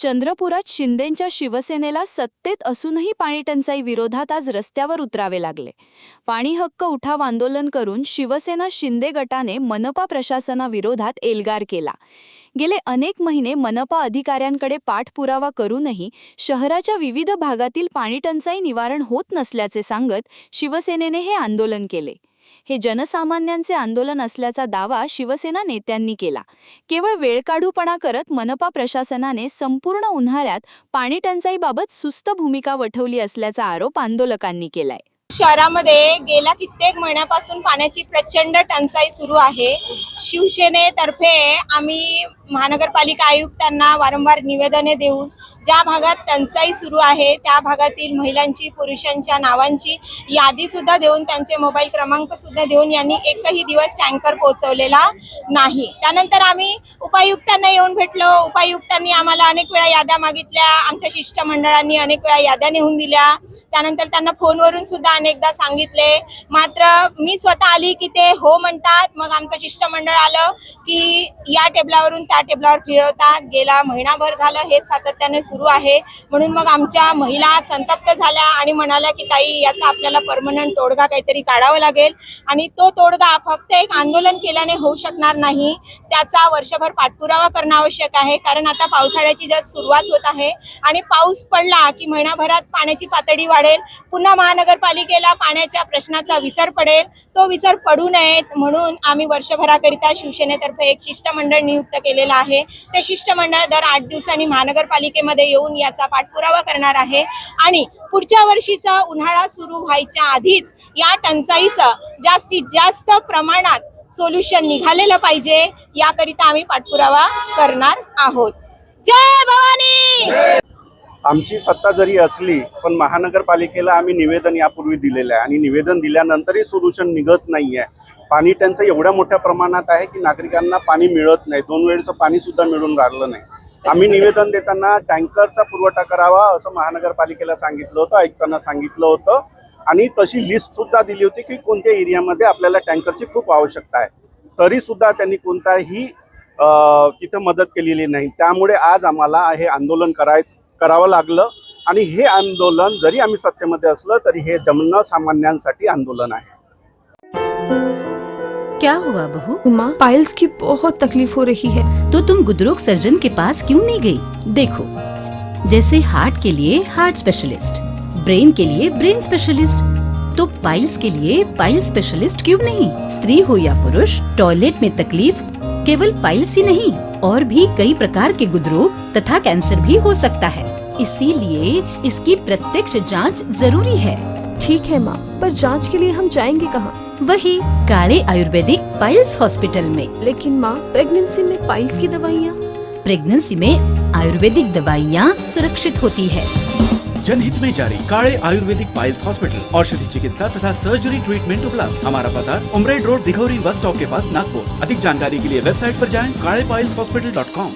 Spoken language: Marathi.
चंद्रपुरात शिंदेंच्या शिवसेनेला सत्तेत असूनही पाणीटंचाई विरोधात आज रस्त्यावर उतरावे लागले. पाणी हक्क उठाव आंदोलन करून शिवसेना शिंदे गटाने मनपा प्रशासनाविरोधात एल्गार केला. गेले अनेक महिने मनपा अधिकाऱ्यांकडे पाठपुरावा करूनही शहराच्या विविध भागातील पाणीटंचाई निवारण होत नसल्याचे सांगत शिवसेनेने हे आंदोलन केले. हे जनसामान्यांचे आंदोलन असल्याचा दावा शिवसेना नेत्यांनी केला. केवळ वेळकाढूपणा करत मनपा प्रशासनाने संपूर्ण उन्हाळ्यात पाणीटंचाईबाबत सुस्त भूमिका वठवली असल्याचा आरोप आंदोलकांनी केलाय. शहरामध्ये गेल्या कित्येक महिन्यापासून पाण्याची प्रचंड टंचाई सुरू आहे. शिवसेनेतर्फे आम्ही महानगरपालिका आयुक्तांना वारंवार निवेदने देऊन ज्या भागात टंचाई सुरू आहे त्या भागातील महिलांची पुरुषांच्या नावांची यादी सुद्धा देऊन त्यांचे मोबाईल क्रमांक सुद्धा देऊन यांनी एकही दिवस टँकर पोहोचवलेला नाही. त्यानंतर आम्ही उपायुक्तांना येऊन भेटलो. उपायुक्तांनी आम्हाला अनेक वेळा याद्या मागितल्या. आमच्या शिष्टमंडळांनी अनेक वेळा याद्या नेऊन दिल्या. त्यानंतर त्यांना फोनवरून सुद्धा अनेकदा सांगितले. मात्र मी स्वतः आली की ते हो म्हणतात. मग आमचं शिष्टमंडळ आलं की या टेबलावरून त्या टेबलावर फिरवतात. गेला महिनाभर झालं हेच सातत्याने सुरू आहे. म्हणून मग आमच्या महिला संतप्त झाल्या आणि म्हणाल्या की ताई याचा आपल्याला परमनंट तोडगा काहीतरी काढावा लागेल आणि तो तोडगा फक्त एक आंदोलन केल्याने होऊ शकणार नाही. त्याचा वर्षभर पाठपुरावा करणं आवश्यक आहे. कारण आता पावसाळ्याची जर सुरुवात होत आहे आणि पाऊस पडला की महिनाभरात पाण्याची पातळी वाढेल. पुन्हा महानगरपालिकेला पाण्याच्या प्रश्नाचा विसर पडेल. तो विसर पडू नये म्हणून आम्ही वर्षभराकरिता शिवसेनेतर्फे एक शिष्टमंडळ नियुक्त केलेलं आहे. ते शिष्टमंडळ दर 8 दिवसांनी महानगरपालिकेमध्ये येऊन याचा पाठपुरावा करणार आहे आणि पुढच्या वर्षीचा उन्हाळा सुरू व्हायच्या आधीच या टंचाईचं जास्तीत जास्त प्रमाणात सोल्युशन निघालेलं पाहिजे. याकरिता आम्ही पाठपुरावा करणार आहोत. जय भवानी. आमची सत्ता जरी असली पण महानगरपालिकेला आम्ही निवेदन यापूर्वी दिलेलं आहे आणि निवेदन दिल्यानंतरही सोल्युशन निघत नाही आहे. पाणी टंचाई एवढ्या मोठ्या प्रमाणात आहे की नागरिकांना पाणी मिळत नाही. 2 वेळचं पाणी सुद्धा मिळून राहिलं नाही. आम्ही निवेदन देताना टँकरचा पुरवठा करावा असं महानगरपालिकेला सांगितलं होतं, आयुक्तांना सांगितलं होतं आणि तशी लिस्ट सुद्धा दिली होती की कोणत्या एरियामध्ये आपल्याला टँकरची खूप आवश्यकता आहे. तरी सुद्धा त्यांनी कोणताही तिथं मदत केलेली नाही. त्यामुळे आज आम्हाला हे आंदोलन करावं लागलं आणि हे आंदोलन जरी आम्ही सत्तेमध्ये असलं तरी हे जनसामान्यांसाठी आंदोलन आहे. क्या हुआ बहू? माँ, पाइल्स की बहुत तकलीफ हो रही है. तो तुम गुदरोग सर्जन के पास क्यों नहीं गई? देखो, जैसे हार्ट के लिए हार्ट स्पेशलिस्ट, ब्रेन के लिए ब्रेन स्पेशलिस्ट, तो पाइल्स के लिए पाइल स्पेशलिस्ट क्यों नहीं? स्त्री हो या पुरुष, टॉयलेट में तकलीफ केवल पाइल्स ही नहीं और भी कई प्रकार के गुदरोग तथा कैंसर भी हो सकता है. इसीलिए इसकी प्रत्यक्ष जांच जरूरी है. ठीक है माँ, पर जांच के लिए हम जाएंगे कहाँ? वही काले आयुर्वेदिक पाइल्स हॉस्पिटल में. लेकिन माँ, प्रेगनेंसी में पाइल्स की दवाइयाँ? प्रेगनेंसी में आयुर्वेदिक दवाइयाँ सुरक्षित होती है. जनहित में जारी. काले आयुर्वेदिक पाइल्स हॉस्पिटल, औषधि चिकित्सा तथा सर्जरी ट्रीटमेंट उपलब्ध. हमारा पता उमरेड रोड, दिघौरी बस स्टॉप के पास, नागपुर. अधिक जानकारी के लिए वेबसाइट पर जाएं kalepileshhospital.com.